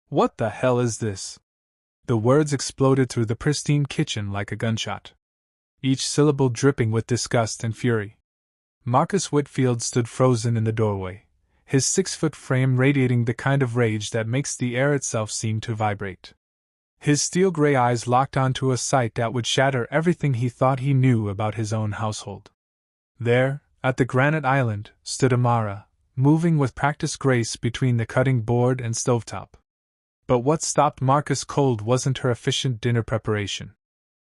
What the hell is this? The words exploded through the pristine kitchen like a gunshot, each syllable dripping with disgust and fury. Marcus Whitfield stood frozen in the doorway, his 6-foot frame radiating the kind of rage that makes the air itself seem to vibrate. His steel-gray eyes locked onto a sight that would shatter everything he thought he knew about his own household. There, at the granite island, stood Amara, moving with practiced grace between the cutting board and stovetop. But what stopped Marcus cold wasn't her efficient dinner preparation.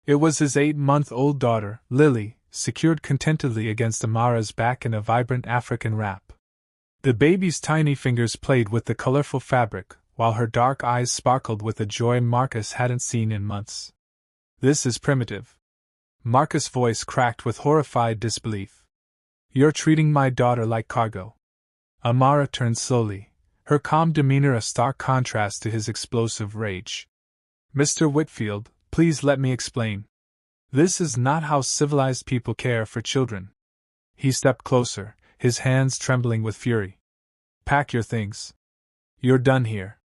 It was his 8-month-old daughter, Lily, secured contentedly against Amara's back in a vibrant African wrap. The baby's tiny fingers played with the colorful fabric, while her dark eyes sparkled with a joy Marcus hadn't seen in months. "This is primitive." Marcus' voice cracked with horrified disbelief. "You're treating my daughter like cargo." Amara turned slowly, her calm demeanor a stark contrast to his explosive rage. "Mr. Whitfield, please let me explain. This is not how civilized people care for children." He stepped closer, his hands trembling with fury. "Pack your things. You're done here."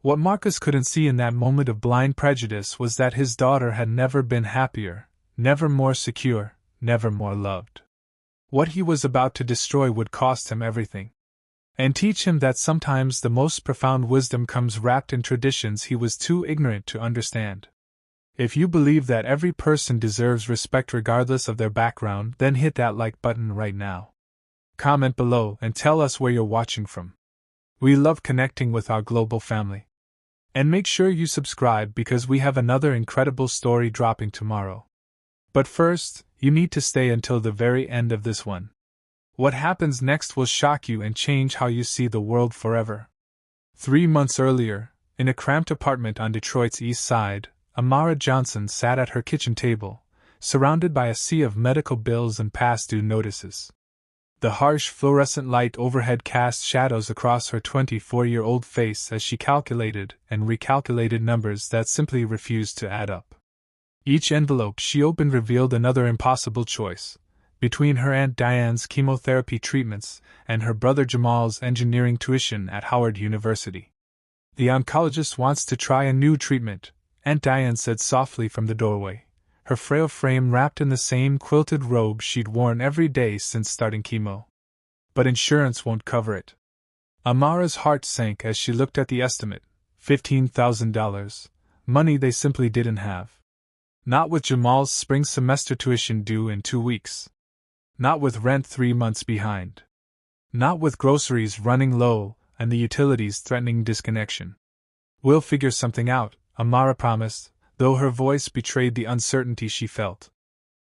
What Marcus couldn't see in that moment of blind prejudice was that his daughter had never been happier, never more secure, never more loved. What he was about to destroy would cost him everything, and teach him that sometimes the most profound wisdom comes wrapped in traditions he was too ignorant to understand. If you believe that every person deserves respect regardless of their background, then hit that like button right now. Comment below and tell us where you're watching from. We love connecting with our global family. And make sure you subscribe because we have another incredible story dropping tomorrow. But first, you need to stay until the very end of this one. What happens next will shock you and change how you see the world forever. 3 months earlier, in a cramped apartment on Detroit's east side, Amara Johnson sat at her kitchen table, surrounded by a sea of medical bills and past due notices. The harsh fluorescent light overhead cast shadows across her 24-year-old face as she calculated and recalculated numbers that simply refused to add up. Each envelope she opened revealed another impossible choice, between her Aunt Diane's chemotherapy treatments and her brother Jamal's engineering tuition at Howard University. "The oncologist wants to try a new treatment," Aunt Diane said softly from the doorway, her frail frame wrapped in the same quilted robe she'd worn every day since starting chemo. "But insurance won't cover it." Amara's heart sank as she looked at the estimate, $15,000, money they simply didn't have. Not with Jamal's spring semester tuition due in 2 weeks. Not with rent 3 months behind. Not with groceries running low and the utilities threatening disconnection. "We'll figure something out," Amara promised, though her voice betrayed the uncertainty she felt.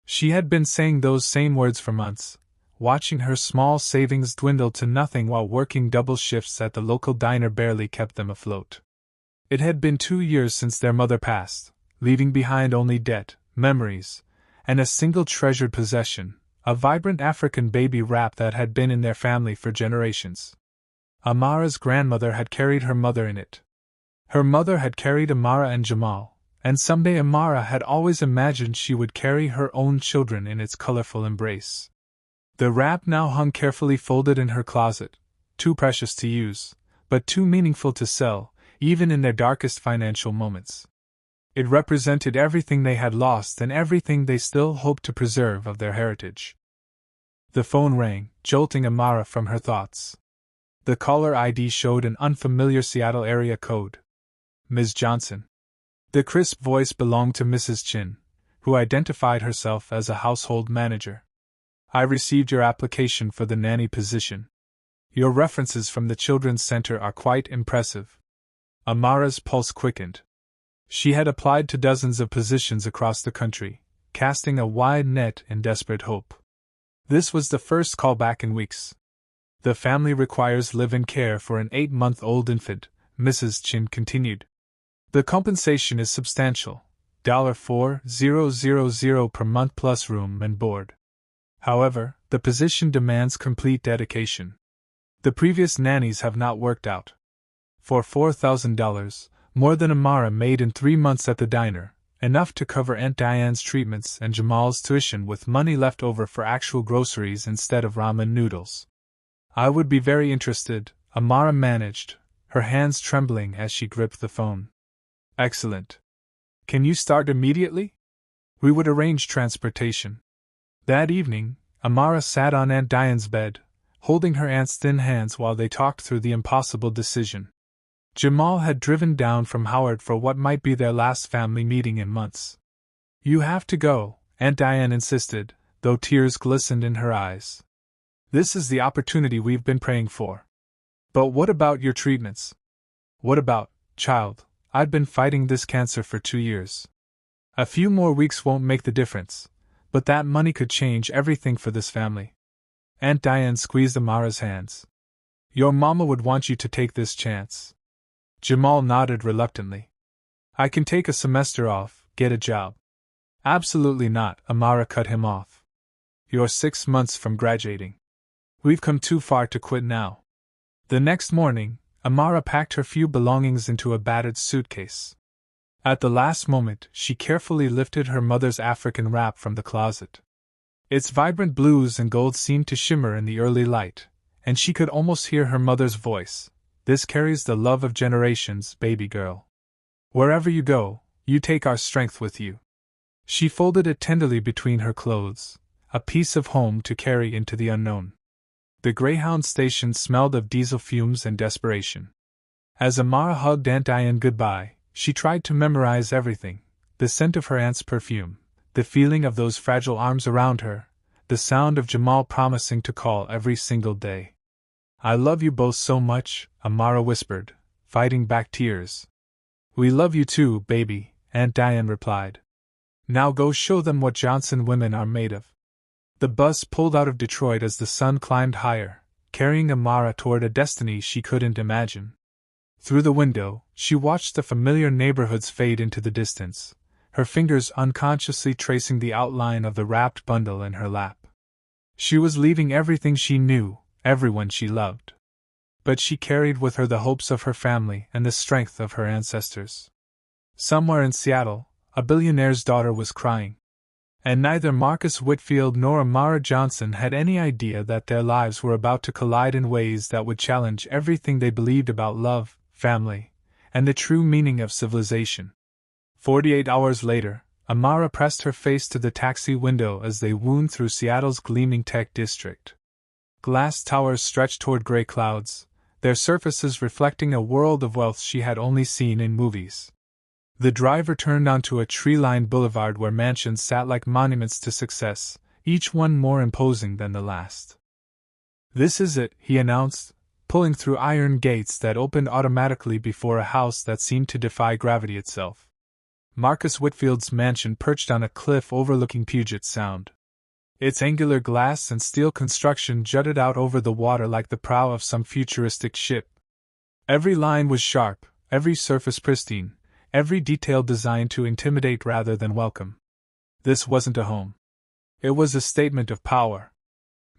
She had been saying those same words for months, watching her small savings dwindle to nothing while working double shifts at the local diner barely kept them afloat. It had been 2 years since their mother passed, leaving behind only debt, memories, and a single treasured possession, a vibrant African baby wrap that had been in their family for generations. Amara's grandmother had carried her mother in it. Her mother had carried Amara and Jamal, and someday Amara had always imagined she would carry her own children in its colorful embrace. The wrap now hung carefully folded in her closet, too precious to use, but too meaningful to sell, even in their darkest financial moments. It represented everything they had lost and everything they still hoped to preserve of their heritage. The phone rang, jolting Amara from her thoughts. The caller ID showed an unfamiliar Seattle area code. "Ms. Johnson." The crisp voice belonged to Mrs. Chin, who identified herself as a household manager. "I received your application for the nanny position. Your references from the Children's Center are quite impressive." Amara's pulse quickened. She had applied to dozens of positions across the country, casting a wide net in desperate hope. This was the first callback in weeks. "The family requires live-in care for an 8-month-old infant," Mrs. Chin continued. "The compensation is substantial, $4,000 per month plus room and board. However, the position demands complete dedication. The previous nannies have not worked out." For $4,000, more than Amara made in 3 months at the diner, enough to cover Aunt Diane's treatments and Jamal's tuition with money left over for actual groceries instead of ramen noodles. "I would be very interested," Amara managed, her hands trembling as she gripped the phone. Excellent. Can you start immediately? We would arrange transportation. That evening, Amara sat on Aunt Diane's bed, holding her aunt's thin hands while they talked through the impossible decision. Jamal had driven down from Howard for what might be their last family meeting in months. You have to go, Aunt Diane insisted, though tears glistened in her eyes. This is the opportunity we've been praying for. But what about your treatments? What about, child, I've been fighting this cancer for 2 years. A few more weeks won't make the difference, but that money could change everything for this family. Aunt Diane squeezed Amara's hands. Your mama would want you to take this chance. Jamal nodded reluctantly. I can take a semester off, get a job. Absolutely not, Amara cut him off. You're 6 months from graduating. We've come too far to quit now. The next morning, Amara packed her few belongings into a battered suitcase. At the last moment, she carefully lifted her mother's African wrap from the closet. Its vibrant blues and gold seemed to shimmer in the early light, and she could almost hear her mother's voice. This carries the love of generations, baby girl. Wherever you go, you take our strength with you. She folded it tenderly between her clothes, a piece of home to carry into the unknown. The Greyhound station smelled of diesel fumes and desperation. As Amara hugged Aunt Diane goodbye, she tried to memorize everything: the scent of her aunt's perfume, the feeling of those fragile arms around her, the sound of Jamal promising to call every single day. I love you both so much, Amara whispered, fighting back tears. We love you too, baby, Aunt Diane replied. Now go show them what Johnson women are made of. The bus pulled out of Detroit as the sun climbed higher, carrying Amara toward a destiny she couldn't imagine. Through the window, she watched the familiar neighborhoods fade into the distance, her fingers unconsciously tracing the outline of the wrapped bundle in her lap. She was leaving everything she knew, everyone she loved. But she carried with her the hopes of her family and the strength of her ancestors. Somewhere in Seattle, a billionaire's daughter was crying. And neither Marcus Whitfield nor Amara Johnson had any idea that their lives were about to collide in ways that would challenge everything they believed about love, family, and the true meaning of civilization. 48 hours later, Amara pressed her face to the taxi window as they wound through Seattle's gleaming tech district. Glass towers stretched toward gray clouds, their surfaces reflecting a world of wealth she had only seen in movies. The driver turned onto a tree-lined boulevard where mansions sat like monuments to success, each one more imposing than the last. This is it, he announced, pulling through iron gates that opened automatically before a house that seemed to defy gravity itself. Marcus Whitfield's mansion perched on a cliff overlooking Puget Sound. Its angular glass and steel construction jutted out over the water like the prow of some futuristic ship. Every line was sharp, every surface pristine, every detail designed to intimidate rather than welcome. This wasn't a home. It was a statement of power.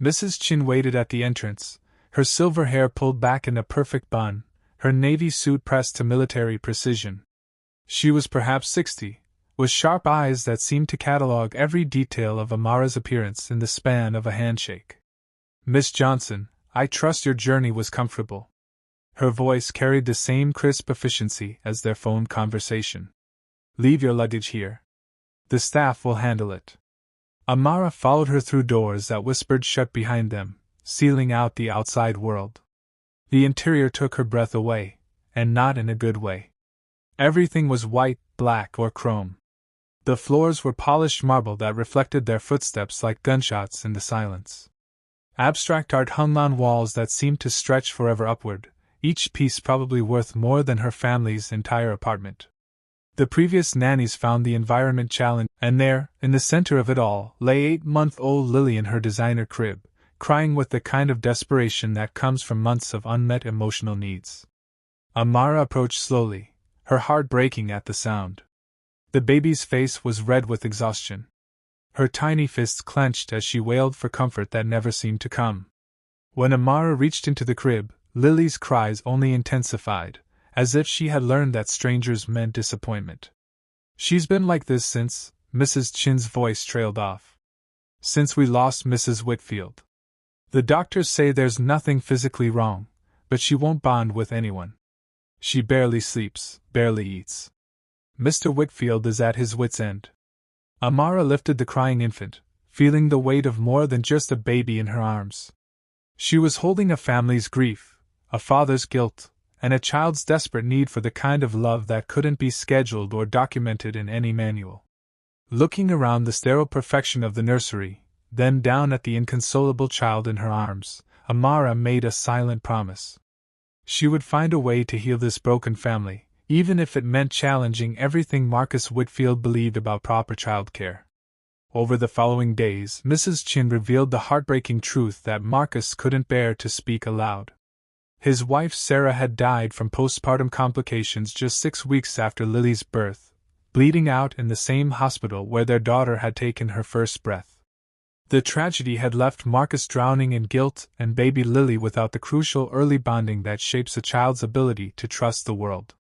Mrs. Chin waited at the entrance, her silver hair pulled back in a perfect bun, her navy suit pressed to military precision. She was perhaps 60, with sharp eyes that seemed to catalogue every detail of Amara's appearance in the span of a handshake. Miss Johnson, I trust your journey was comfortable. Her voice carried the same crisp efficiency as their phone conversation. Leave your luggage here. The staff will handle it. Amara followed her through doors that whispered shut behind them, sealing out the outside world. The interior took her breath away, and not in a good way. Everything was white, black, or chrome. The floors were polished marble that reflected their footsteps like gunshots in the silence. Abstract art hung on walls that seemed to stretch forever upward, each piece probably worth more than her family's entire apartment. The previous nannies found the environment challenging, and there, in the center of it all, lay 8-month-old Lily in her designer crib, crying with the kind of desperation that comes from months of unmet emotional needs. Amara approached slowly, her heart breaking at the sound. The baby's face was red with exhaustion. Her tiny fists clenched as she wailed for comfort that never seemed to come. When Amara reached into the crib, Lily's cries only intensified, as if she had learned that strangers meant disappointment. She's been like this since, Mrs. Chin's voice trailed off. Since we lost Mrs. Whitfield. The doctors say there's nothing physically wrong, but she won't bond with anyone. She barely sleeps, barely eats. Mr. Whitfield is at his wits' end. Amara lifted the crying infant, feeling the weight of more than just a baby in her arms. She was holding a family's grief, a father's guilt, and a child's desperate need for the kind of love that couldn't be scheduled or documented in any manual. Looking around the sterile perfection of the nursery, then down at the inconsolable child in her arms, Amara made a silent promise. She would find a way to heal this broken family, even if it meant challenging everything Marcus Whitfield believed about proper child care. Over the following days, Mrs. Chin revealed the heartbreaking truth that Marcus couldn't bear to speak aloud. His wife Sarah had died from postpartum complications just 6 weeks after Lily's birth, bleeding out in the same hospital where their daughter had taken her first breath. The tragedy had left Marcus drowning in guilt and baby Lily without the crucial early bonding that shapes a child's ability to trust the world.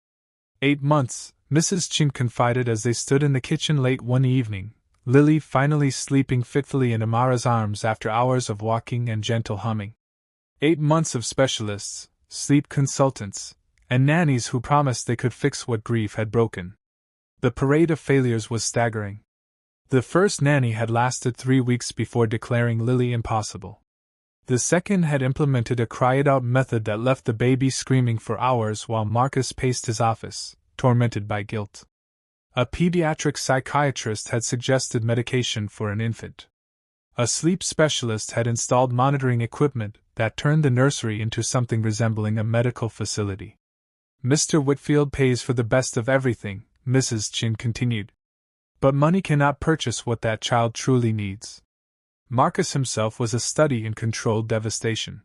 8 months, Mrs. Chin confided as they stood in the kitchen late one evening, Lily finally sleeping fitfully in Amara's arms after hours of walking and gentle humming. 8 months of specialists, sleep consultants, and nannies who promised they could fix what grief had broken. The parade of failures was staggering. The first nanny had lasted 3 weeks before declaring Lily impossible. The second had implemented a cry-it-out method that left the baby screaming for hours while Marcus paced his office, tormented by guilt. A pediatric psychiatrist had suggested medication for an infant. A sleep specialist had installed monitoring equipment that turned the nursery into something resembling a medical facility. Mr. Whitfield pays for the best of everything, Mrs. Chin continued. But money cannot purchase what that child truly needs. Marcus himself was a study in controlled devastation.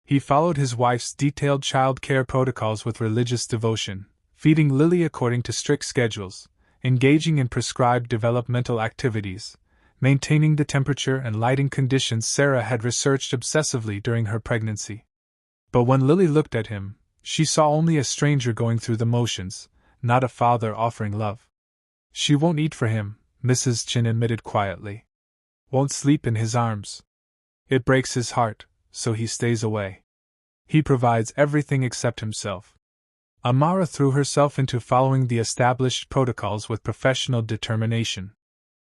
He followed his wife's detailed child care protocols with religious devotion, feeding Lily according to strict schedules, engaging in prescribed developmental activities, maintaining the temperature and lighting conditions Sarah had researched obsessively during her pregnancy. But when Lily looked at him, she saw only a stranger going through the motions, not a father offering love. She won't eat for him, Mrs. Chin admitted quietly. Won't sleep in his arms. It breaks his heart, so he stays away. He provides everything except himself. Amara threw herself into following the established protocols with professional determination.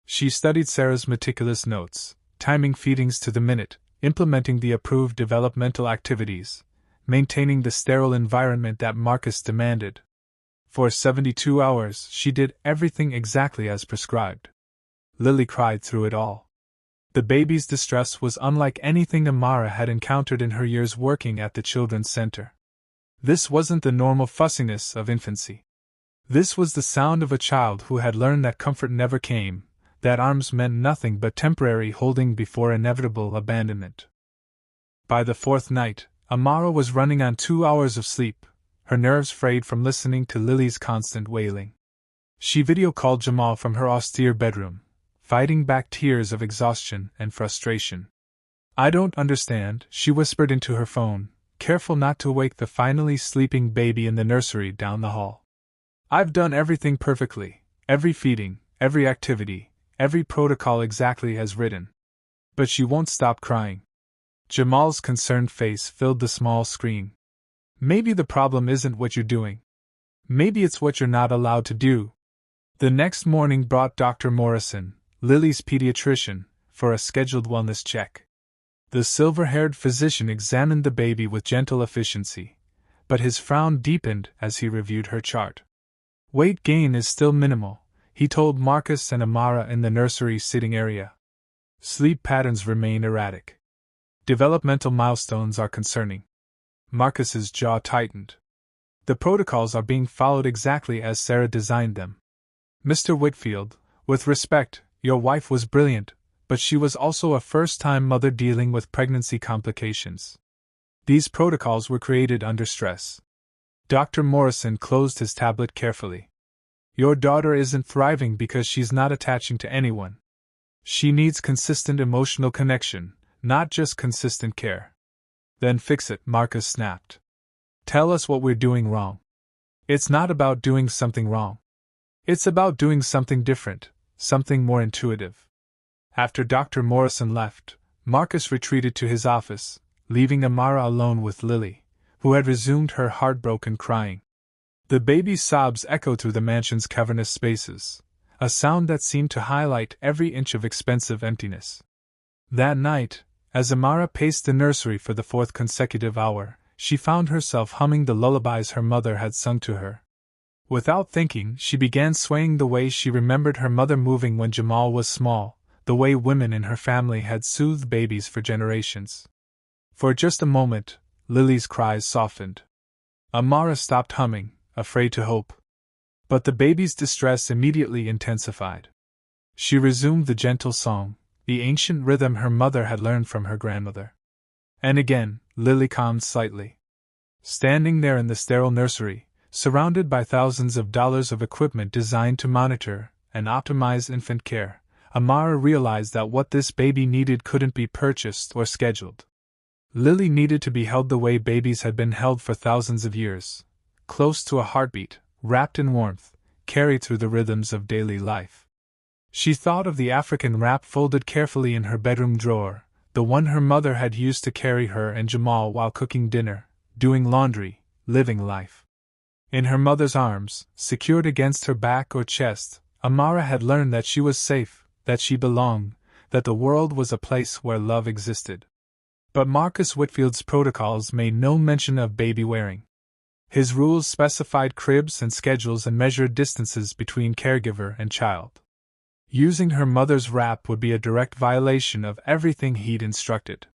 She studied Sarah's meticulous notes, timing feedings to the minute, implementing the approved developmental activities, maintaining the sterile environment that Marcus demanded. For 72 hours, she did everything exactly as prescribed. Lily cried through it all. The baby's distress was unlike anything Amara had encountered in her years working at the children's center. This wasn't the normal fussiness of infancy. This was the sound of a child who had learned that comfort never came, that arms meant nothing but temporary holding before inevitable abandonment. By the 4th night, Amara was running on 2 hours of sleep, her nerves frayed from listening to Lily's constant wailing. She video-called Jamal from her austere bedroom, fighting back tears of exhaustion and frustration. "I don't understand," she whispered into her phone, careful not to wake the finally sleeping baby in the nursery down the hall. "I've done everything perfectly, every feeding, every activity, every protocol exactly as written. But she won't stop crying." Jamal's concerned face filled the small screen. "Maybe the problem isn't what you're doing. Maybe it's what you're not allowed to do." The next morning brought Dr. Morrison, Lily's pediatrician, for a scheduled wellness check. The silver-haired physician examined the baby with gentle efficiency, but his frown deepened as he reviewed her chart. "Weight gain is still minimal," he told Marcus and Amara in the nursery sitting area. "Sleep patterns remain erratic. Developmental milestones are concerning." Marcus's jaw tightened. "The protocols are being followed exactly as Sarah designed them. Mr. Whitfield, with respect, your wife was brilliant, but she was also a first-time mother dealing with pregnancy complications. These protocols were created under stress." Dr. Morrison closed his tablet carefully. "Your daughter isn't thriving because she's not attaching to anyone. She needs consistent emotional connection, not just consistent care." "Then fix it," Marcus snapped. "Tell us what we're doing wrong." "It's not about doing something wrong. It's about doing something different, something more intuitive." After Dr. Morrison left, Marcus retreated to his office, leaving Amara alone with Lily, who had resumed her heartbroken crying. The baby's sobs echoed through the mansion's cavernous spaces, a sound that seemed to highlight every inch of expensive emptiness. That night, as Amara paced the nursery for the fourth consecutive hour, she found herself humming the lullabies her mother had sung to her. Without thinking, she began swaying the way she remembered her mother moving when Jamal was small, the way women in her family had soothed babies for generations. For just a moment, Lily's cries softened. Amara stopped humming, afraid to hope. But the baby's distress immediately intensified. She resumed the gentle song, the ancient rhythm her mother had learned from her grandmother. And again, Lily calmed slightly. Standing there in the sterile nursery, surrounded by thousands of dollars of equipment designed to monitor and optimize infant care, Amara realized that what this baby needed couldn't be purchased or scheduled. Lily needed to be held the way babies had been held for thousands of years, close to a heartbeat, wrapped in warmth, carried through the rhythms of daily life. She thought of the African wrap folded carefully in her bedroom drawer, the one her mother had used to carry her and Jamal while cooking dinner, doing laundry, living life. In her mother's arms, secured against her back or chest, Amara had learned that she was safe, that she belonged, that the world was a place where love existed. But Marcus Whitfield's protocols made no mention of baby wearing. His rules specified cribs and schedules and measured distances between caregiver and child. Using her mother's wrap would be a direct violation of everything he'd instructed.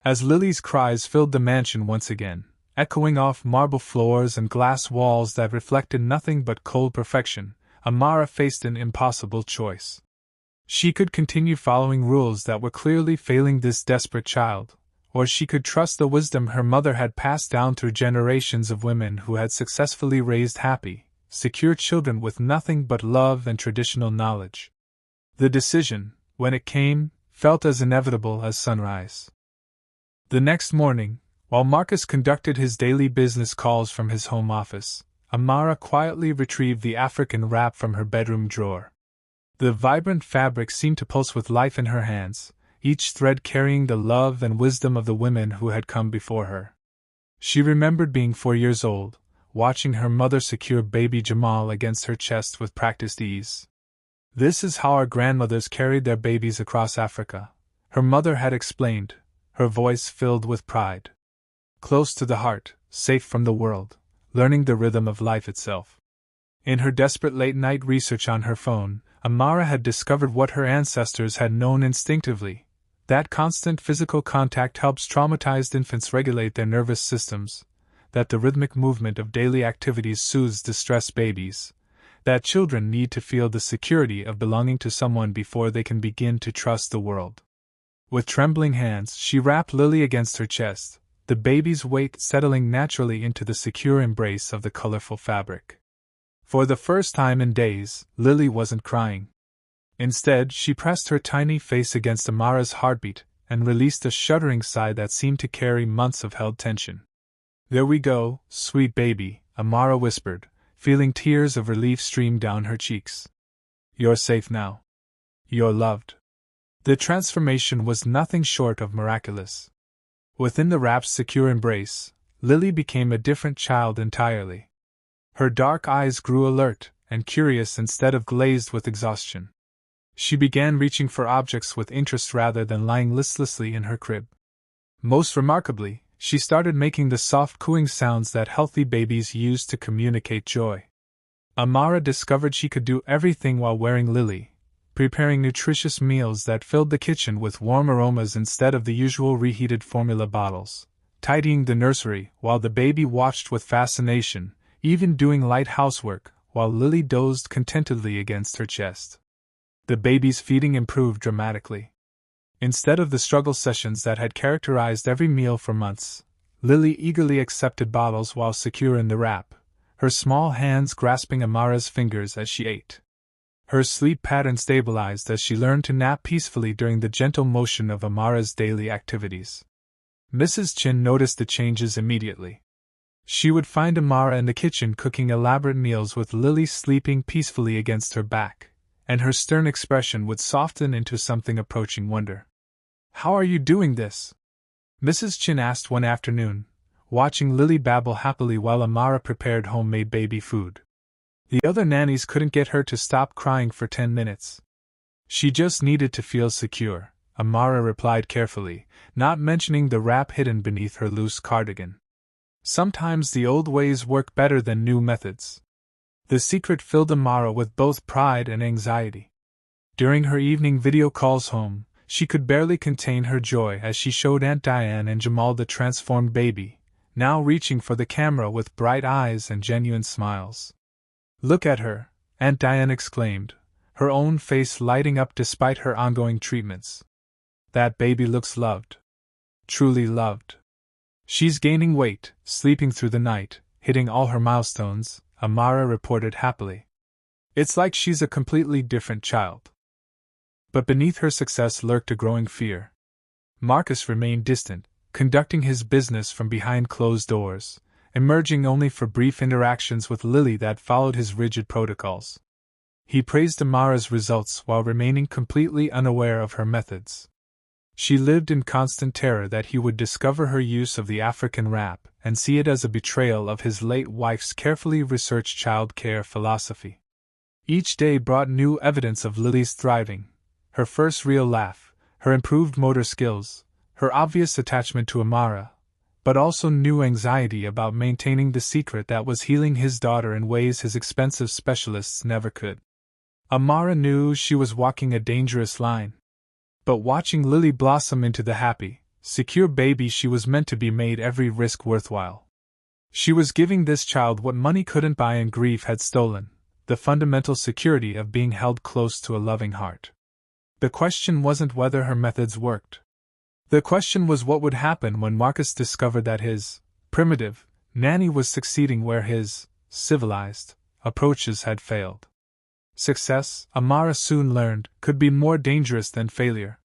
As Lily's cries filled the mansion once again, echoing off marble floors and glass walls that reflected nothing but cold perfection, Amara faced an impossible choice. She could continue following rules that were clearly failing this desperate child, or she could trust the wisdom her mother had passed down through generations of women who had successfully raised happy, secure children with nothing but love and traditional knowledge. The decision, when it came, felt as inevitable as sunrise. The next morning, while Marcus conducted his daily business calls from his home office, Amara quietly retrieved the African wrap from her bedroom drawer. The vibrant fabric seemed to pulse with life in her hands, each thread carrying the love and wisdom of the women who had come before her. She remembered being 4 years old, watching her mother secure baby Jamal against her chest with practiced ease. "This is how our grandmothers carried their babies across Africa," her mother had explained, her voice filled with pride. Close to the heart, safe from the world, learning the rhythm of life itself. In her desperate late-night research on her phone, Amara had discovered what her ancestors had known instinctively, that constant physical contact helps traumatized infants regulate their nervous systems, that the rhythmic movement of daily activities soothes distressed babies, that children need to feel the security of belonging to someone before they can begin to trust the world. With trembling hands, she wrapped Lily against her chest, the baby's weight settling naturally into the secure embrace of the colorful fabric. For the first time in days, Lily wasn't crying. Instead, she pressed her tiny face against Amara's heartbeat and released a shuddering sigh that seemed to carry months of held tension. "There we go, sweet baby," Amara whispered, feeling tears of relief stream down her cheeks. "You're safe now. You're loved." The transformation was nothing short of miraculous. Within the wrap's secure embrace, Lily became a different child entirely. Her dark eyes grew alert and curious instead of glazed with exhaustion. She began reaching for objects with interest rather than lying listlessly in her crib. Most remarkably, she started making the soft cooing sounds that healthy babies use to communicate joy. Amara discovered she could do everything while wearing Lily, preparing nutritious meals that filled the kitchen with warm aromas instead of the usual reheated formula bottles, tidying the nursery while the baby watched with fascination, even doing light housework while Lily dozed contentedly against her chest. The baby's feeding improved dramatically. Instead of the struggle sessions that had characterized every meal for months, Lily eagerly accepted bottles while secure in the wrap, her small hands grasping Amara's fingers as she ate. Her sleep pattern stabilized as she learned to nap peacefully during the gentle motion of Amara's daily activities. Mrs. Chin noticed the changes immediately. She would find Amara in the kitchen cooking elaborate meals with Lily sleeping peacefully against her back, and her stern expression would soften into something approaching wonder. "How are you doing this?" Mrs. Chin asked one afternoon, watching Lily babble happily while Amara prepared homemade baby food. The other nannies couldn't get her to stop crying for 10 minutes. She just needed to feel secure, Amara replied carefully, not mentioning the wrap hidden beneath her loose cardigan. Sometimes the old ways work better than new methods. The secret filled Amara with both pride and anxiety. During her evening video calls home, she could barely contain her joy as she showed Aunt Diane and Jamal the transformed baby, now reaching for the camera with bright eyes and genuine smiles. "Look at her," Aunt Diane exclaimed, her own face lighting up despite her ongoing treatments. "That baby looks loved. Truly loved. She's gaining weight, sleeping through the night, hitting all her milestones," Amara reported happily. "It's like she's a completely different child." But beneath her success lurked a growing fear. Marcus remained distant, conducting his business from behind closed doors, emerging only for brief interactions with Lily that followed his rigid protocols. He praised Amara's results while remaining completely unaware of her methods. She lived in constant terror that he would discover her use of the African wrap and see it as a betrayal of his late wife's carefully researched child care philosophy. Each day brought new evidence of Lily's thriving: her first real laugh, her improved motor skills, her obvious attachment to Amara, but also new anxiety about maintaining the secret that was healing his daughter in ways his expensive specialists never could. Amara knew she was walking a dangerous line. But watching Lily blossom into the happy, secure baby she was meant to be made every risk worthwhile. She was giving this child what money couldn't buy and grief had stolen: the fundamental security of being held close to a loving heart. The question wasn't whether her methods worked. The question was what would happen when Marcus discovered that his primitive nanny was succeeding where his civilized approaches had failed. Success, Amara soon learned, could be more dangerous than failure.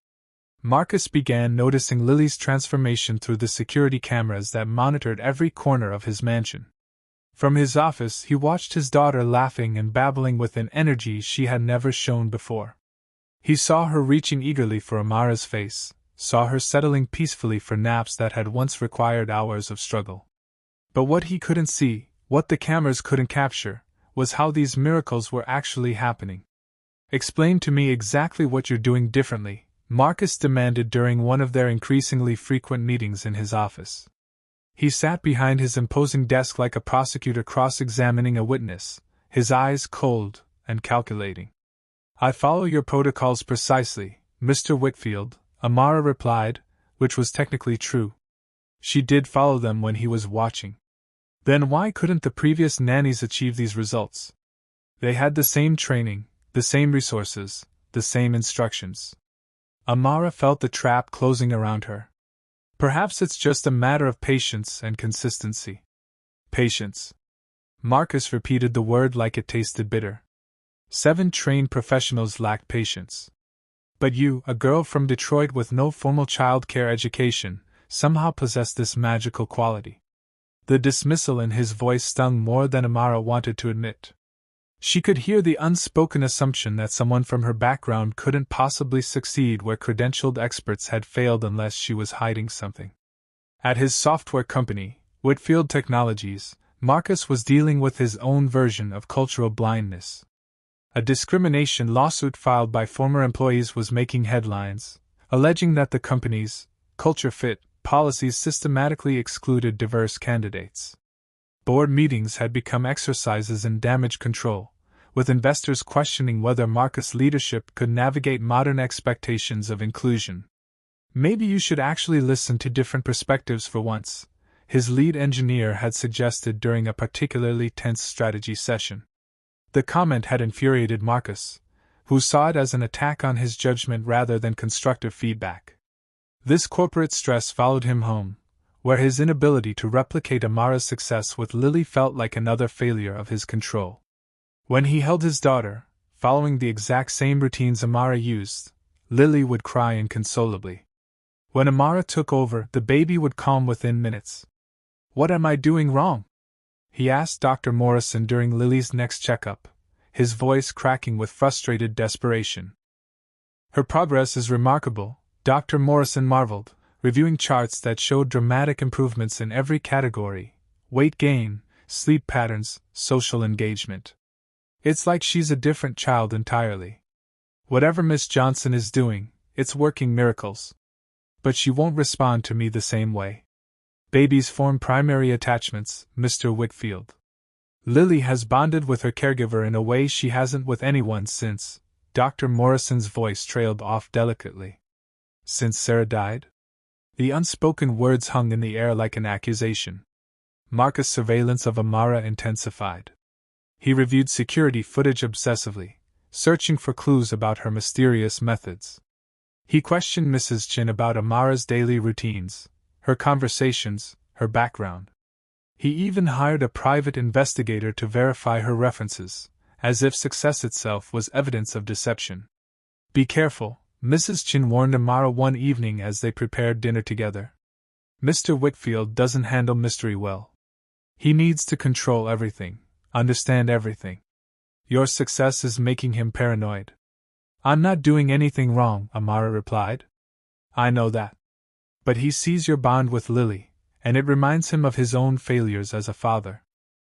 Marcus began noticing Lily's transformation through the security cameras that monitored every corner of his mansion. From his office, he watched his daughter laughing and babbling with an energy she had never shown before. He saw her reaching eagerly for Amara's face, saw her settling peacefully for naps that had once required hours of struggle. But what he couldn't see, what the cameras couldn't capture, was how these miracles were actually happening. "Explain to me exactly what you're doing differently," Marcus demanded during one of their increasingly frequent meetings in his office. He sat behind his imposing desk like a prosecutor cross-examining a witness, his eyes cold and calculating. "I follow your protocols precisely, Mr. Whitfield," Amara replied, which was technically true. She did follow them when he was watching. Then why couldn't the previous nannies achieve these results? They had the same training, the same resources, the same instructions. Amara felt the trap closing around her. Perhaps it's just a matter of patience and consistency. Patience. Marcus repeated the word like it tasted bitter. 7 trained professionals lacked patience. But you, a girl from Detroit with no formal child care education, somehow possessed this magical quality. The dismissal in his voice stung more than Amara wanted to admit. She could hear the unspoken assumption that someone from her background couldn't possibly succeed where credentialed experts had failed unless she was hiding something. At his software company, Whitfield Technologies, Marcus was dealing with his own version of cultural blindness. A discrimination lawsuit filed by former employees was making headlines, alleging that the company's culture fit policies systematically excluded diverse candidates. Board meetings had become exercises in damage control, with investors questioning whether Marcus' leadership could navigate modern expectations of inclusion. "Maybe you should actually listen to different perspectives for once," his lead engineer had suggested during a particularly tense strategy session. The comment had infuriated Marcus, who saw it as an attack on his judgment rather than constructive feedback. This corporate stress followed him home, where his inability to replicate Amara's success with Lily felt like another failure of his control. When he held his daughter, following the exact same routines Amara used, Lily would cry inconsolably. When Amara took over, the baby would calm within minutes. "What am I doing wrong?" he asked Dr. Morrison during Lily's next checkup, his voice cracking with frustrated desperation. "Her progress is remarkable," Dr. Morrison marveled, reviewing charts that showed dramatic improvements in every category: weight gain, sleep patterns, social engagement. It's like she's a different child entirely. Whatever Miss Johnson is doing, it's working miracles. But she won't respond to me the same way. Babies form primary attachments, Mr. Whitfield. Lily has bonded with her caregiver in a way she hasn't with anyone since. Dr. Morrison's voice trailed off delicately. Since Sarah died? The unspoken words hung in the air like an accusation. Marcus' surveillance of Amara intensified. He reviewed security footage obsessively, searching for clues about her mysterious methods. He questioned Mrs. Chin about Amara's daily routines, her conversations, her background. He even hired a private investigator to verify her references, as if success itself was evidence of deception. Be careful, Mrs. Chin warned Amara one evening as they prepared dinner together. Mr. Whitfield doesn't handle mystery well. He needs to control everything, understand everything. Your success is making him paranoid. I'm not doing anything wrong, Amara replied. I know that. But he sees your bond with Lily, and it reminds him of his own failures as a father.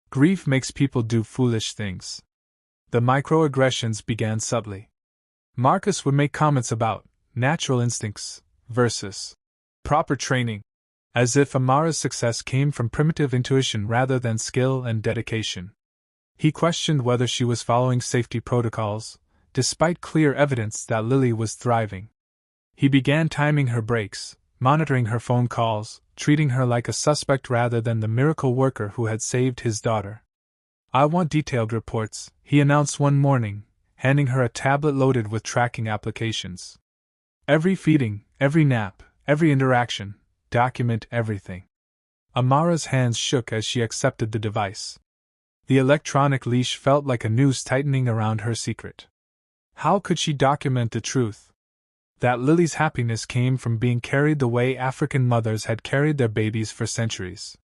Grief makes people do foolish things. The microaggressions began subtly. Marcus would make comments about natural instincts versus proper training, as if Amara's success came from primitive intuition rather than skill and dedication. He questioned whether she was following safety protocols, despite clear evidence that Lily was thriving. He began timing her breaks, monitoring her phone calls, treating her like a suspect rather than the miracle worker who had saved his daughter. I want detailed reports, he announced one morning, handing her a tablet loaded with tracking applications. Every feeding, every nap, every interaction, document everything. Amara's hands shook as she accepted the device. The electronic leash felt like a noose tightening around her secret. How could she document the truth? That Lily's happiness came from being carried the way African mothers had carried their babies for centuries.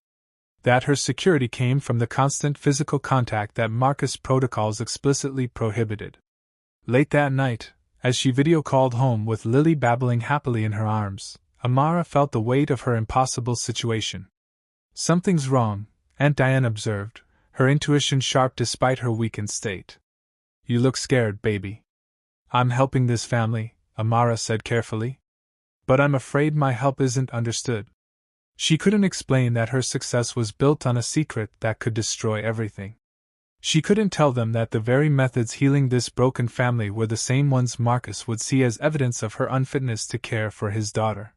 That her security came from the constant physical contact that Marcus' protocols explicitly prohibited. Late that night, as she video-called home with Lily babbling happily in her arms, Amara felt the weight of her impossible situation. Something's wrong, Aunt Diane observed, her intuition sharp despite her weakened state. You look scared, baby. I'm helping this family, Amara said carefully. But I'm afraid my help isn't understood. She couldn't explain that her success was built on a secret that could destroy everything. She couldn't tell them that the very methods healing this broken family were the same ones Marcus would see as evidence of her unfitness to care for his daughter.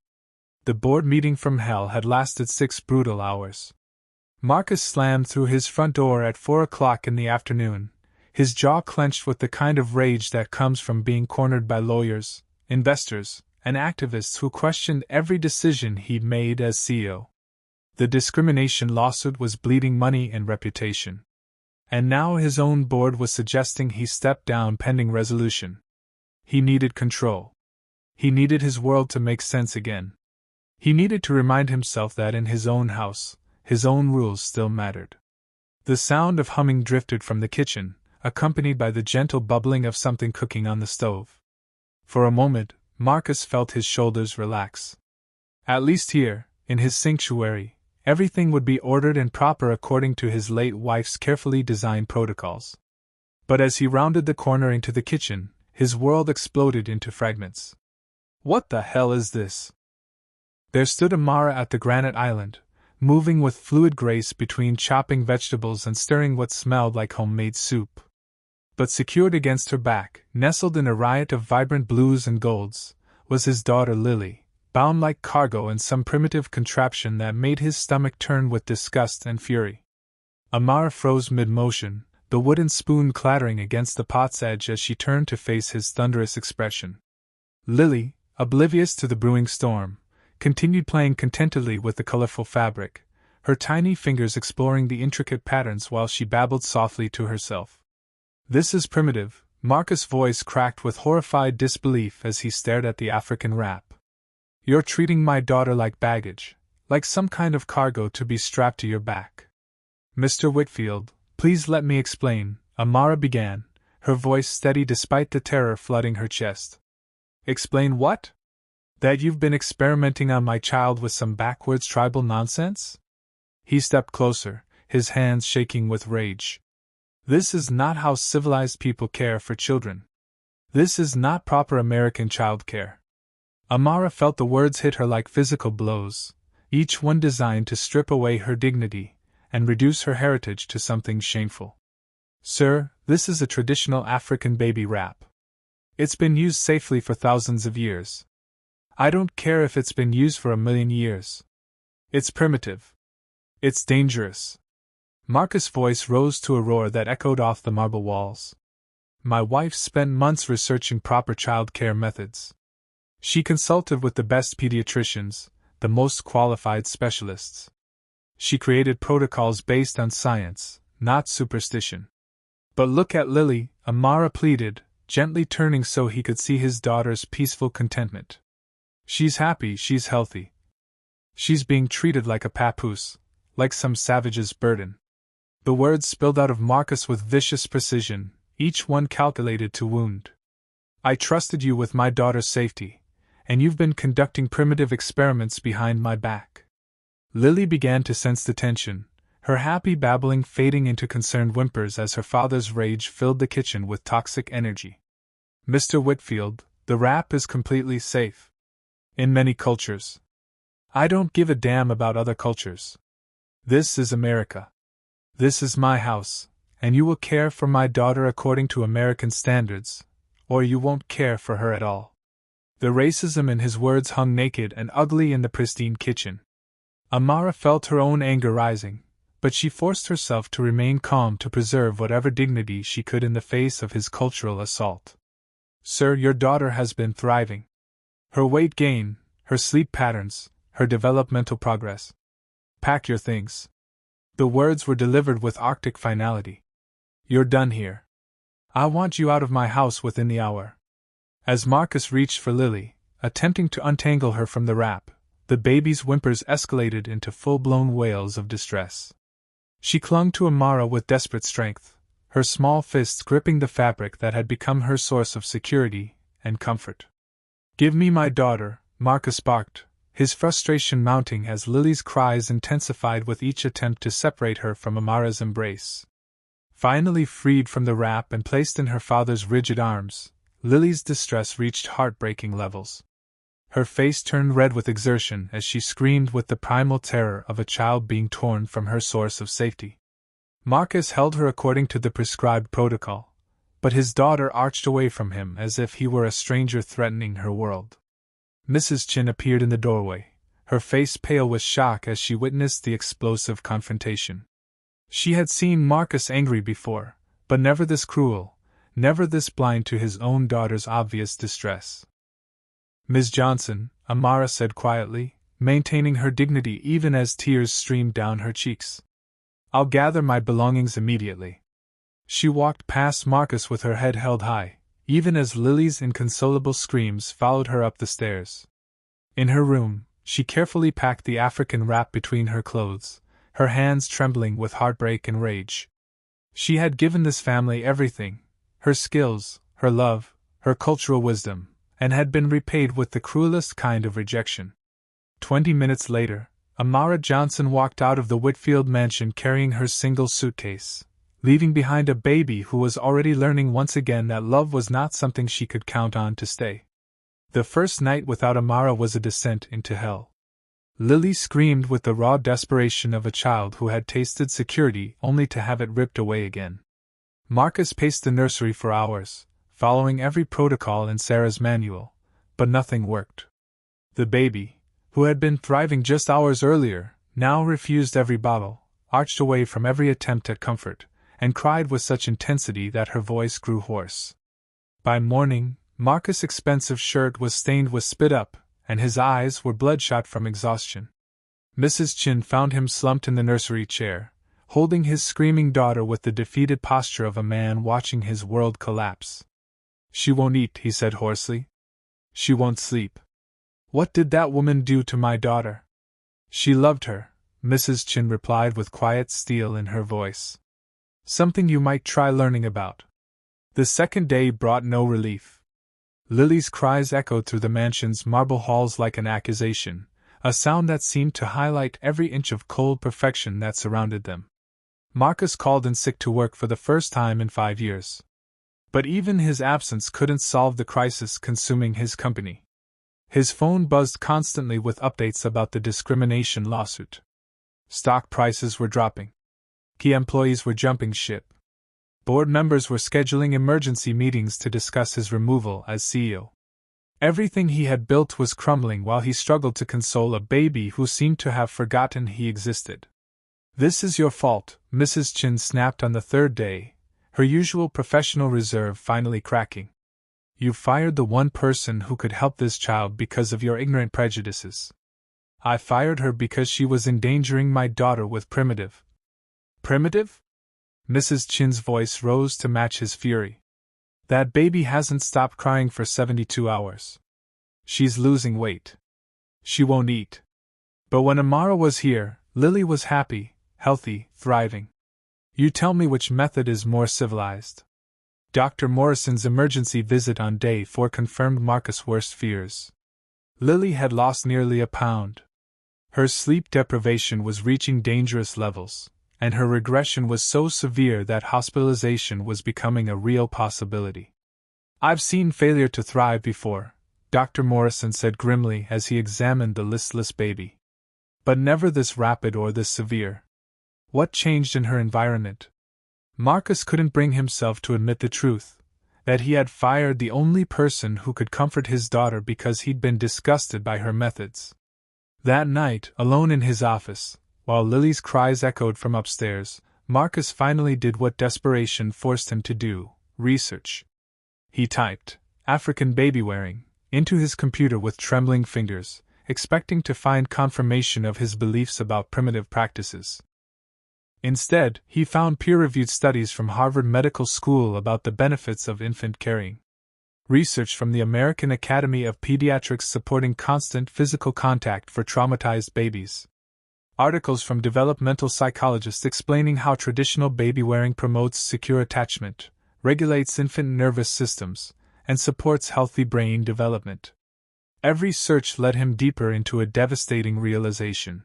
The board meeting from hell had lasted 6 brutal hours. Marcus slammed through his front door at 4 o'clock in the afternoon, his jaw clenched with the kind of rage that comes from being cornered by lawyers, investors, and activists who questioned every decision he'd made as CEO. The discrimination lawsuit was bleeding money and reputation. And now his own board was suggesting he step down pending resolution. He needed control. He needed his world to make sense again. He needed to remind himself that in his own house, his own rules still mattered. The sound of humming drifted from the kitchen, accompanied by the gentle bubbling of something cooking on the stove. For a moment, Marcus felt his shoulders relax. At least here, in his sanctuary, everything would be ordered and proper according to his late wife's carefully designed protocols. But as he rounded the corner into the kitchen, his world exploded into fragments. What the hell is this? There stood Amara at the granite island, moving with fluid grace between chopping vegetables and stirring what smelled like homemade soup. But secured against her back, nestled in a riot of vibrant blues and golds, was his daughter Lily, bound like cargo in some primitive contraption that made his stomach turn with disgust and fury. Amara froze mid-motion, the wooden spoon clattering against the pot's edge as she turned to face his thunderous expression. Lily, oblivious to the brewing storm, continued playing contentedly with the colorful fabric, her tiny fingers exploring the intricate patterns while she babbled softly to herself. This is primitive, Marcus' voice cracked with horrified disbelief as he stared at the African wrap. You're treating my daughter like baggage, like some kind of cargo to be strapped to your back. Mr. Whitfield, please let me explain, Amara began, her voice steady despite the terror flooding her chest. Explain what? That you've been experimenting on my child with some backwards tribal nonsense? He stepped closer, his hands shaking with rage. This is not how civilized people care for children. This is not proper American child care. Amara felt the words hit her like physical blows, each one designed to strip away her dignity and reduce her heritage to something shameful. Sir, this is a traditional African baby wrap. It's been used safely for thousands of years. I don't care if it's been used for 1,000,000 years. It's primitive. It's dangerous. Marcus' voice rose to a roar that echoed off the marble walls. My wife spent months researching proper child care methods. She consulted with the best pediatricians, the most qualified specialists. She created protocols based on science, not superstition. But look at Lily, Amara pleaded, gently turning so he could see his daughter's peaceful contentment. She's happy, she's healthy. She's being treated like a papoose, like some savage's burden. The words spilled out of Marcus with vicious precision, each one calculated to wound. I trusted you with my daughter's safety, and you've been conducting primitive experiments behind my back. Lily began to sense the tension, her happy babbling fading into concerned whimpers as her father's rage filled the kitchen with toxic energy. Mr. Whitfield, the wrap is completely safe. In many cultures. I don't give a damn about other cultures. This is America. This is my house, and you will care for my daughter according to American standards, or you won't care for her at all. The racism in his words hung naked and ugly in the pristine kitchen. Amara felt her own anger rising, but she forced herself to remain calm to preserve whatever dignity she could in the face of his cultural assault. Sir, your daughter has been thriving. Her weight gain, her sleep patterns, her developmental progress. Pack your things. The words were delivered with Arctic finality. You're done here. I want you out of my house within the hour. As Marcus reached for Lily, attempting to untangle her from the wrap, the baby's whimpers escalated into full-blown wails of distress. She clung to Amara with desperate strength, her small fists gripping the fabric that had become her source of security and comfort. Give me my daughter, Marcus barked, his frustration mounting as Lily's cries intensified with each attempt to separate her from Amara's embrace. Finally freed from the wrap and placed in her father's rigid arms, Lily's distress reached heartbreaking levels. Her face turned red with exertion as she screamed with the primal terror of a child being torn from her source of safety. Marcus held her according to the prescribed protocol, but his daughter arched away from him as if he were a stranger threatening her world. Mrs. Chin appeared in the doorway, her face pale with shock as she witnessed the explosive confrontation. She had seen Marcus angry before, but never this cruel, never this blind to his own daughter's obvious distress. Ms. Johnson, Amara said quietly, maintaining her dignity even as tears streamed down her cheeks. I'll gather my belongings immediately. She walked past Marcus with her head held high, even as Lily's inconsolable screams followed her up the stairs. In her room, she carefully packed the African wrap between her clothes, her hands trembling with heartbreak and rage. She had given this family everything, her skills, her love, her cultural wisdom, and had been repaid with the cruelest kind of rejection. 20 minutes later, Amara Johnson walked out of the Whitfield mansion carrying her single suitcase, leaving behind a baby who was already learning once again that love was not something she could count on to stay. The first night without Amara was a descent into hell. Lily screamed with the raw desperation of a child who had tasted security only to have it ripped away again. Marcus paced the nursery for hours, following every protocol in Sarah's manual, but nothing worked. The baby, who had been thriving just hours earlier, now refused every bottle, arched away from every attempt at comfort, and cried with such intensity that her voice grew hoarse. By morning, Marcus' expensive shirt was stained with spit up, and his eyes were bloodshot from exhaustion. Mrs. Chin found him slumped in the nursery chair, holding his screaming daughter with the defeated posture of a man watching his world collapse. She won't eat, he said hoarsely. She won't sleep. What did that woman do to my daughter? She loved her, Mrs. Chin replied with quiet steel in her voice. Something you might try learning about. The second day brought no relief. Lily's cries echoed through the mansion's marble halls like an accusation, a sound that seemed to highlight every inch of cold perfection that surrounded them. Marcus called in sick to work for the first time in 5 years. But even his absence couldn't solve the crisis consuming his company. His phone buzzed constantly with updates about the discrimination lawsuit. Stock prices were dropping. Key employees were jumping ship. Board members were scheduling emergency meetings to discuss his removal as CEO. Everything he had built was crumbling while he struggled to console a baby who seemed to have forgotten he existed. "This is your fault," Mrs. Chin snapped on the third day, her usual professional reserve finally cracking. "You fired the one person who could help this child because of your ignorant prejudices." "I fired her because she was endangering my daughter with Primitive." "Primitive?" Mrs. Chin's voice rose to match his fury. "That baby hasn't stopped crying for 72 hours. She's losing weight. She won't eat." But when Amara was here, Lily was happy, healthy, thriving. "You tell me which method is more civilized." Dr. Morrison's emergency visit on day 4 confirmed Marcus' worst fears. Lily had lost nearly a pound. Her sleep deprivation was reaching dangerous levels, and her regression was so severe that hospitalization was becoming a real possibility. "I've seen failure to thrive before," Dr. Morrison said grimly as he examined the listless baby. "But never this rapid or this severe." What changed in her environment? Marcus couldn't bring himself to admit the truth, that he had fired the only person who could comfort his daughter because he'd been disgusted by her methods. That night, alone in his office, while Lily's cries echoed from upstairs, Marcus finally did what desperation forced him to do: research. He typed "African baby wearing" into his computer with trembling fingers, expecting to find confirmation of his beliefs about primitive practices. Instead, he found peer-reviewed studies from Harvard Medical School about the benefits of infant carrying. Research from the American Academy of Pediatrics supporting constant physical contact for traumatized babies. Articles from developmental psychologists explaining how traditional baby wearing promotes secure attachment, regulates infant nervous systems, and supports healthy brain development. Every search led him deeper into a devastating realization.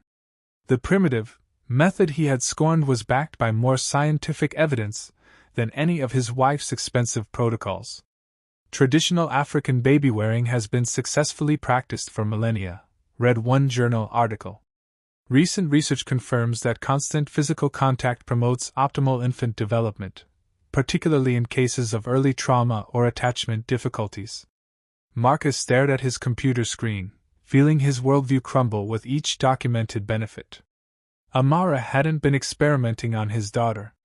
The primitive method he had scorned was backed by more scientific evidence than any of his wife's expensive protocols. Traditional African baby wearing has been successfully practiced for millennia, read one journal article. Recent research confirms that constant physical contact promotes optimal infant development, particularly in cases of early trauma or attachment difficulties. Marcus stared at his computer screen, feeling his worldview crumble with each documented benefit. Amara hadn't been experimenting on his daughter.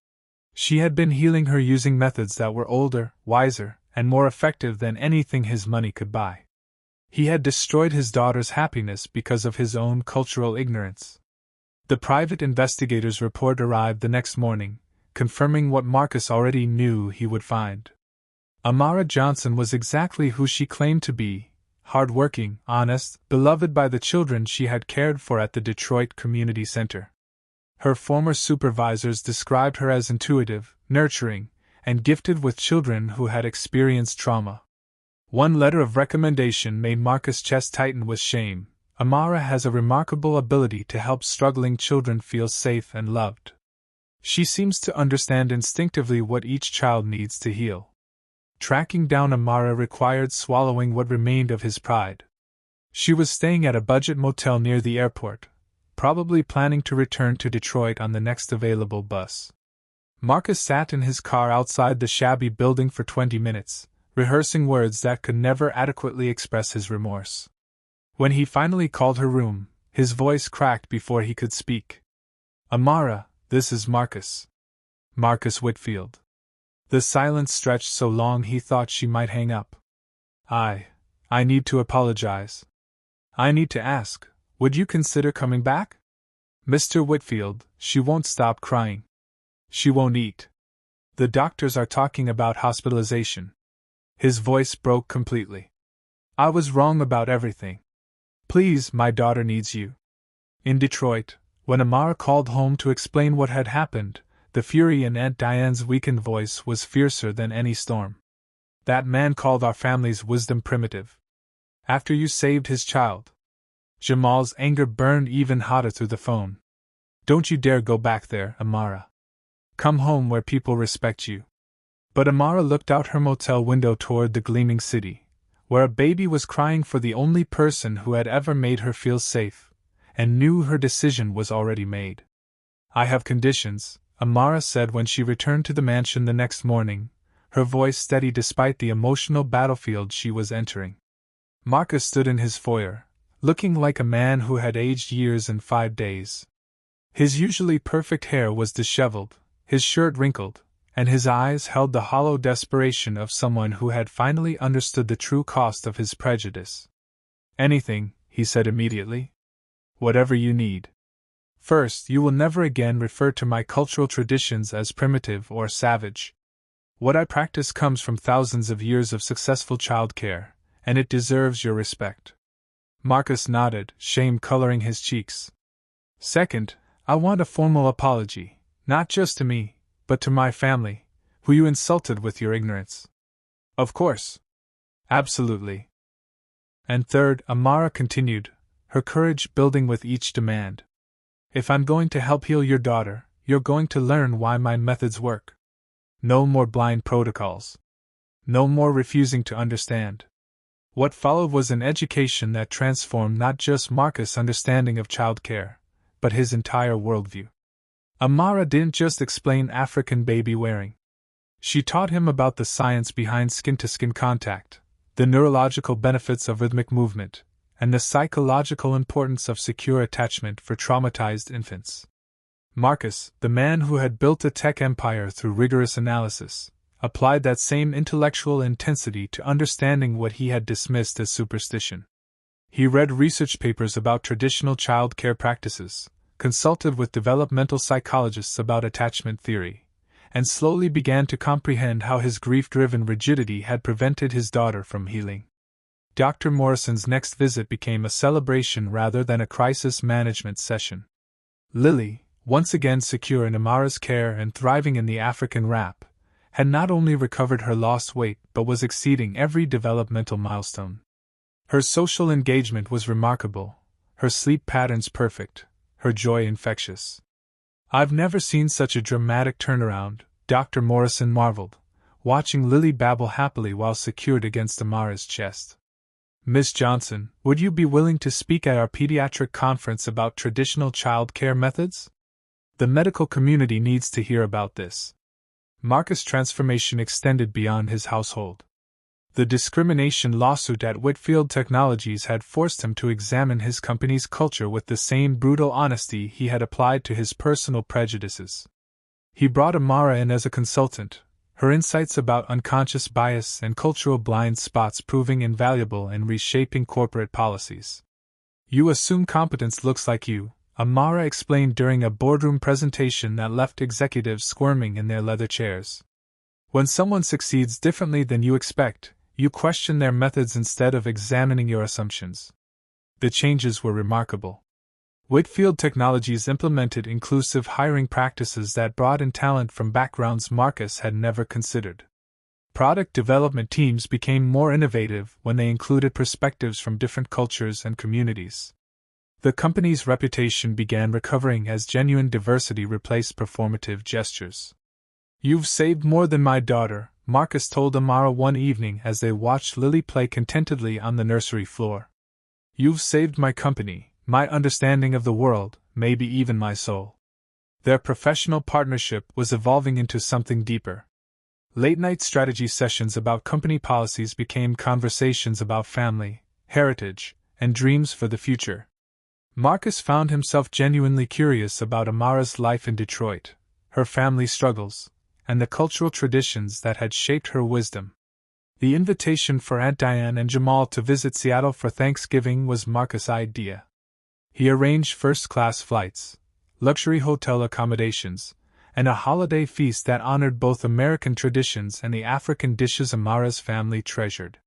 She had been healing her using methods that were older, wiser, and more effective than anything his money could buy. He had destroyed his daughter's happiness because of his own cultural ignorance. The private investigator's report arrived the next morning, confirming what Marcus already knew he would find. Amara Johnson was exactly who she claimed to be: hardworking, honest, beloved by the children she had cared for at the Detroit Community Center. Her former supervisors described her as intuitive, nurturing, and gifted with children who had experienced trauma. One letter of recommendation made Marcus' chest tighten with shame. "Amara has a remarkable ability to help struggling children feel safe and loved. She seems to understand instinctively what each child needs to heal." Tracking down Amara required swallowing what remained of his pride. She was staying at a budget motel near the airport, probably planning to return to Detroit on the next available bus. Marcus sat in his car outside the shabby building for 20 minutes, rehearsing words that could never adequately express his remorse. When he finally called her room, his voice cracked before he could speak. "Amara, this is Marcus. Marcus Whitfield." The silence stretched so long he thought she might hang up. I need to apologize. I need to ask, would you consider coming back?" "Mr. Whitfield, she won't stop crying. She won't eat. The doctors are talking about hospitalization." His voice broke completely. "I was wrong about everything. Please, my daughter needs you." In Detroit, when Amara called home to explain what had happened, the fury in Aunt Diane's weakened voice was fiercer than any storm. That man called our family's wisdom primitive. After you saved his child. Jamal's anger burned even hotter through the phone. Don't you dare go back there, Amara. Come home where people respect you. But Amara looked out her motel window toward the gleaming city, where a baby was crying for the only person who had ever made her feel safe, and knew her decision was already made. I have conditions, Amara said when she returned to the mansion the next morning, her voice steady despite the emotional battlefield she was entering. Marcus stood in his foyer, looking like a man who had aged years in 5 days. His usually perfect hair was disheveled, his shirt wrinkled, and his eyes held the hollow desperation of someone who had finally understood the true cost of his prejudice. Anything, he said immediately. Whatever you need. First, you will never again refer to my cultural traditions as primitive or savage. What I practice comes from thousands of years of successful child care, and it deserves your respect. Marcus nodded, shame coloring his cheeks. Second, I want a formal apology, not just to me, but to my family, who you insulted with your ignorance. Of course. Absolutely. And third, Amara continued, her courage building with each demand. If I'm going to help heal your daughter, you're going to learn why my methods work. No more blind protocols. No more refusing to understand. What followed was an education that transformed not just Marcus' understanding of child care, but his entire worldview. Amara didn't just explain African baby wearing. She taught him about the science behind skin-to-skin contact, the neurological benefits of rhythmic movement, and the psychological importance of secure attachment for traumatized infants. Marcus, the man who had built a tech empire through rigorous analysis, applied that same intellectual intensity to understanding what he had dismissed as superstition. He read research papers about traditional child care practices, consulted with developmental psychologists about attachment theory, and slowly began to comprehend how his grief-driven rigidity had prevented his daughter from healing. Dr. Morrison's next visit became a celebration rather than a crisis management session. Lily, once again secure in Amara's care and thriving in the African rap, had not only recovered her lost weight but was exceeding every developmental milestone. Her social engagement was remarkable, her sleep patterns perfect, her joy infectious. I've never seen such a dramatic turnaround, Dr. Morrison marveled, watching Lily babble happily while secured against Amara's chest. Miss Johnson, would you be willing to speak at our pediatric conference about traditional child care methods? The medical community needs to hear about this. Marcus' transformation extended beyond his household. The discrimination lawsuit at Whitfield Technologies had forced him to examine his company's culture with the same brutal honesty he had applied to his personal prejudices. He brought Amara in as a consultant, her insights about unconscious bias and cultural blind spots proving invaluable in reshaping corporate policies. You assume competence looks like you, Amara explained during a boardroom presentation that left executives squirming in their leather chairs. When someone succeeds differently than you expect, you question their methods instead of examining your assumptions. The changes were remarkable. Whitfield Technologies implemented inclusive hiring practices that brought in talent from backgrounds Marcus had never considered. Product development teams became more innovative when they included perspectives from different cultures and communities. The company's reputation began recovering as genuine diversity replaced performative gestures. You've saved more than my daughter, Marcus told Amara one evening as they watched Lily play contentedly on the nursery floor. You've saved my company, my understanding of the world, maybe even my soul. Their professional partnership was evolving into something deeper. Late-night strategy sessions about company policies became conversations about family, heritage, and dreams for the future. Marcus found himself genuinely curious about Amara's life in Detroit, her family struggles, and the cultural traditions that had shaped her wisdom. The invitation for Aunt Diane and Jamal to visit Seattle for Thanksgiving was Marcus' idea. He arranged first-class flights, luxury hotel accommodations, and a holiday feast that honored both American traditions and the African dishes Amara's family treasured.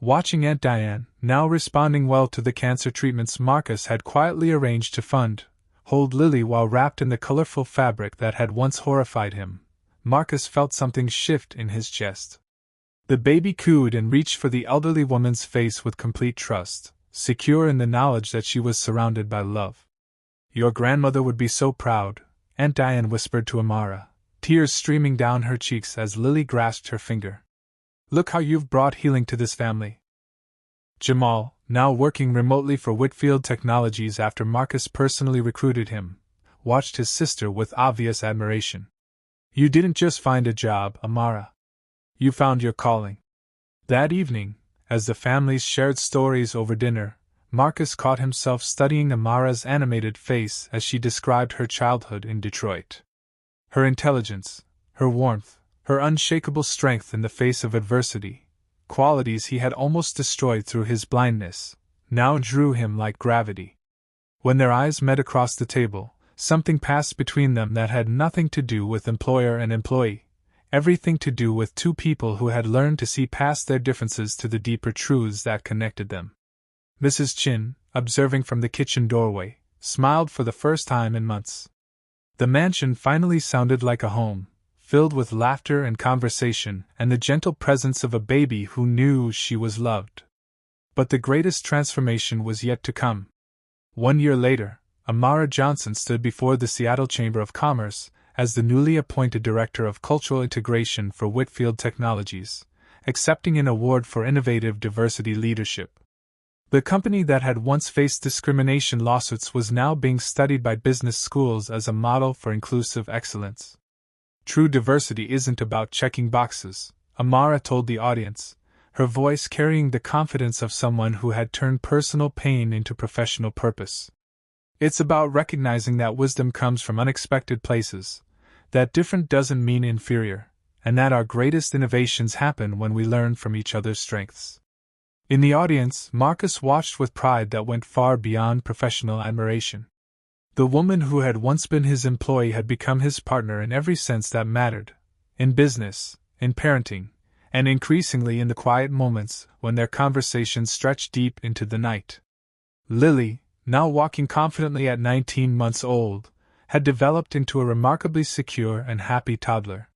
Watching Aunt Diane, now responding well to the cancer treatments Marcus had quietly arranged to fund, hold Lily while wrapped in the colorful fabric that had once horrified him, Marcus felt something shift in his chest. The baby cooed and reached for the elderly woman's face with complete trust, secure in the knowledge that she was surrounded by love. "Your grandmother would be so proud," Aunt Diane whispered to Amara, tears streaming down her cheeks as Lily grasped her finger. "Look how you've brought healing to this family." Jamal, now working remotely for Whitfield Technologies after Marcus personally recruited him, watched his sister with obvious admiration. "You didn't just find a job, Amara. You found your calling." That evening, as the families shared stories over dinner, Marcus caught himself studying Amara's animated face as she described her childhood in Detroit. Her intelligence, her warmth, her unshakable strength in the face of adversity, qualities he had almost destroyed through his blindness, now drew him like gravity. When their eyes met across the table, something passed between them that had nothing to do with employer and employee, everything to do with two people who had learned to see past their differences to the deeper truths that connected them. Mrs. Chin, observing from the kitchen doorway, smiled for the first time in months. The mansion finally sounded like a home, filled with laughter and conversation and the gentle presence of a baby who knew she was loved. But the greatest transformation was yet to come. 1 year later, Amara Johnson stood before the Seattle Chamber of Commerce as the newly appointed Director of Cultural Integration for Whitfield Technologies, accepting an award for innovative diversity leadership. The company that had once faced discrimination lawsuits was now being studied by business schools as a model for inclusive excellence. "True diversity isn't about checking boxes," Amara told the audience, her voice carrying the confidence of someone who had turned personal pain into professional purpose. "It's about recognizing that wisdom comes from unexpected places, that different doesn't mean inferior, and that our greatest innovations happen when we learn from each other's strengths." In the audience, Marcus watched with pride that went far beyond professional admiration. The woman who had once been his employee had become his partner in every sense that mattered, in business, in parenting, and increasingly in the quiet moments when their conversations stretched deep into the night. Lily, now walking confidently at 19 months old, had developed into a remarkably secure and happy toddler.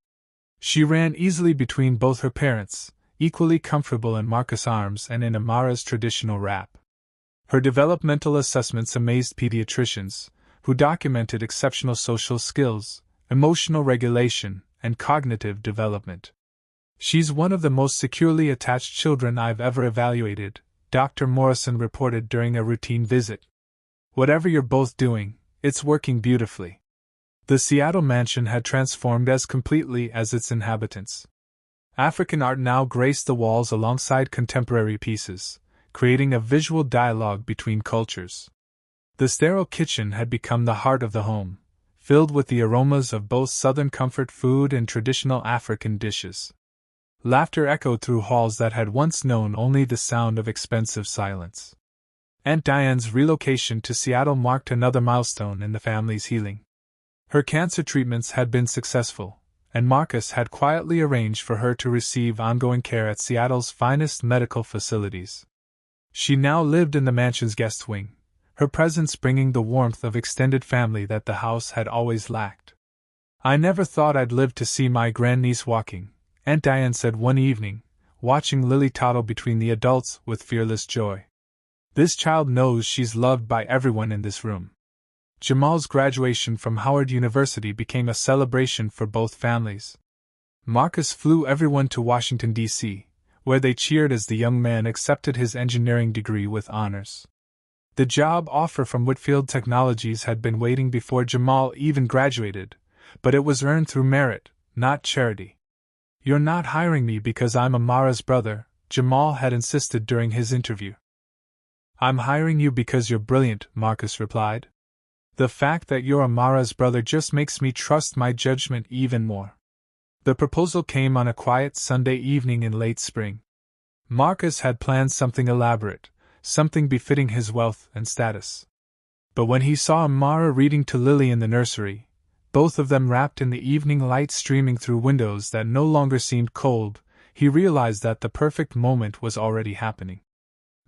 She ran easily between both her parents, equally comfortable in Marcus' arms and in Amara's traditional wrap. Her developmental assessments amazed pediatricians, who documented exceptional social skills, emotional regulation, and cognitive development. "She's one of the most securely attached children I've ever evaluated," Dr. Morrison reported during a routine visit. "Whatever you're both doing, it's working beautifully." The Seattle mansion had transformed as completely as its inhabitants. African art now graced the walls alongside contemporary pieces, creating a visual dialogue between cultures. The sterile kitchen had become the heart of the home, filled with the aromas of both Southern comfort food and traditional African dishes. Laughter echoed through halls that had once known only the sound of expensive silence. Aunt Diane's relocation to Seattle marked another milestone in the family's healing. Her cancer treatments had been successful, and Marcus had quietly arranged for her to receive ongoing care at Seattle's finest medical facilities. She now lived in the mansion's guest wing, her presence bringing the warmth of extended family that the house had always lacked. "I never thought I'd live to see my grandniece walking," Aunt Diane said one evening, watching Lily toddle between the adults with fearless joy. "This child knows she's loved by everyone in this room." Jamal's graduation from Howard University became a celebration for both families. Marcus flew everyone to Washington, D.C., where they cheered as the young man accepted his engineering degree with honors. The job offer from Whitfield Technologies had been waiting before Jamal even graduated, but it was earned through merit, not charity. "You're not hiring me because I'm Amara's brother," Jamal had insisted during his interview. "I'm hiring you because you're brilliant," Marcus replied. "The fact that you're Amara's brother just makes me trust my judgment even more." The proposal came on a quiet Sunday evening in late spring. Marcus had planned something elaborate, something befitting his wealth and status. But when he saw Amara reading to Lily in the nursery, both of them wrapped in the evening light streaming through windows that no longer seemed cold, he realized that the perfect moment was already happening.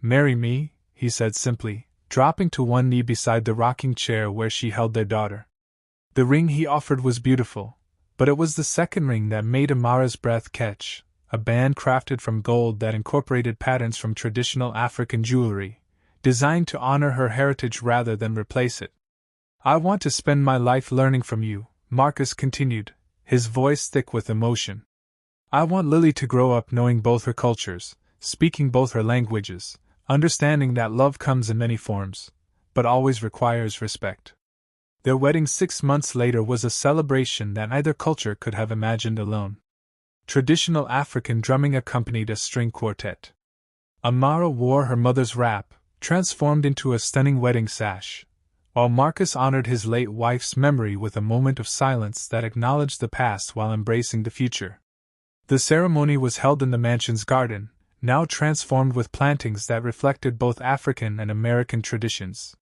"Marry me," he said simply, dropping to one knee beside the rocking chair where she held their daughter. The ring he offered was beautiful, but it was the second ring that made Amara's breath catch, a band crafted from gold that incorporated patterns from traditional African jewelry, designed to honor her heritage rather than replace it. I want to spend my life learning from you, Marcus continued, his voice thick with emotion. I want Lily to grow up knowing both her cultures, speaking both her languages, understanding that love comes in many forms, but always requires respect. Their wedding 6 months later was a celebration that neither culture could have imagined alone. Traditional African drumming accompanied a string quartet. Amara wore her mother's wrap, transformed into a stunning wedding sash, while Marcus honored his late wife's memory with a moment of silence that acknowledged the past while embracing the future. The ceremony was held in the mansion's garden, now transformed with plantings that reflected both African and American traditions.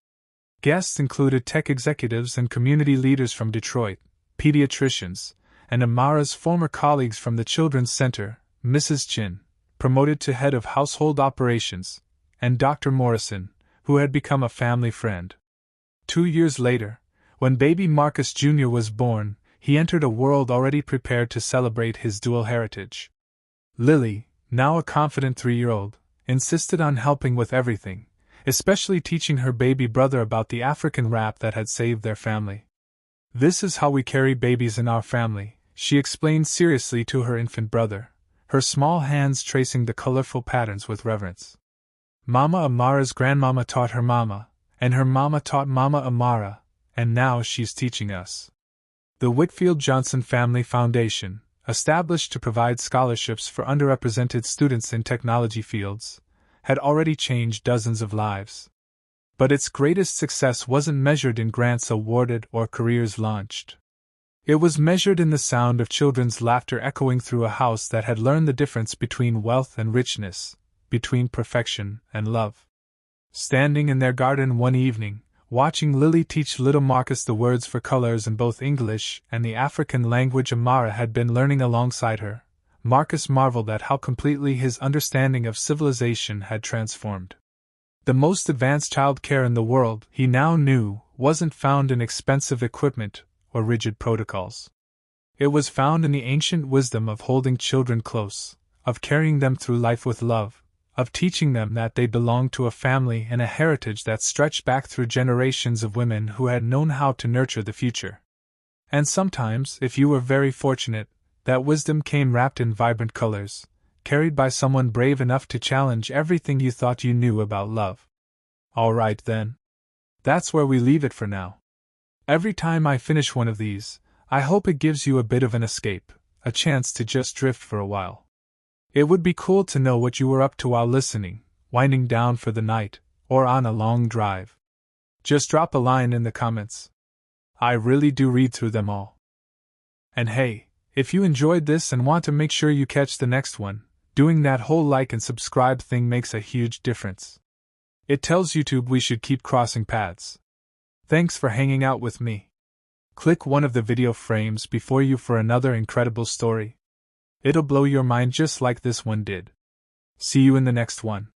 Guests included tech executives and community leaders from Detroit, pediatricians, and Amara's former colleagues from the Children's Center, Mrs. Chin, promoted to head of household operations, and Dr. Morrison, who had become a family friend. 2 years later, when baby Marcus Jr. was born, he entered a world already prepared to celebrate his dual heritage. Lily, now a confident 3-year-old, insisted on helping with everything, especially teaching her baby brother about the African rap that had saved their family. "This is how we carry babies in our family," she explained seriously to her infant brother, her small hands tracing the colorful patterns with reverence. Mama Amara's grandmama taught her mama, and her mama taught Mama Amara, and now she's teaching us. The Whitfield Johnson Family Foundation, established to provide scholarships for underrepresented students in technology fields, had already changed dozens of lives. But its greatest success wasn't measured in grants awarded or careers launched. It was measured in the sound of children's laughter echoing through a house that had learned the difference between wealth and richness, between perfection and love. Standing in their garden one evening, watching Lily teach little Marcus the words for colors in both English and the African language Amara had been learning alongside her, Marcus marveled at how completely his understanding of civilization had transformed. The most advanced child care in the world, he now knew, wasn't found in expensive equipment or rigid protocols. It was found in the ancient wisdom of holding children close, of carrying them through life with love, of teaching them that they belonged to a family and a heritage that stretched back through generations of women who had known how to nurture the future. And sometimes, if you were very fortunate, that wisdom came wrapped in vibrant colors, carried by someone brave enough to challenge everything you thought you knew about love. All right then. That's where we leave it for now. Every time I finish one of these, I hope it gives you a bit of an escape, a chance to just drift for a while. It would be cool to know what you were up to while listening, winding down for the night, or on a long drive. Just drop a line in the comments. I really do read through them all. And hey, if you enjoyed this and want to make sure you catch the next one, doing that whole like and subscribe thing makes a huge difference. It tells YouTube we should keep crossing paths. Thanks for hanging out with me. Click one of the video frames before you for another incredible story. It'll blow your mind just like this one did. See you in the next one.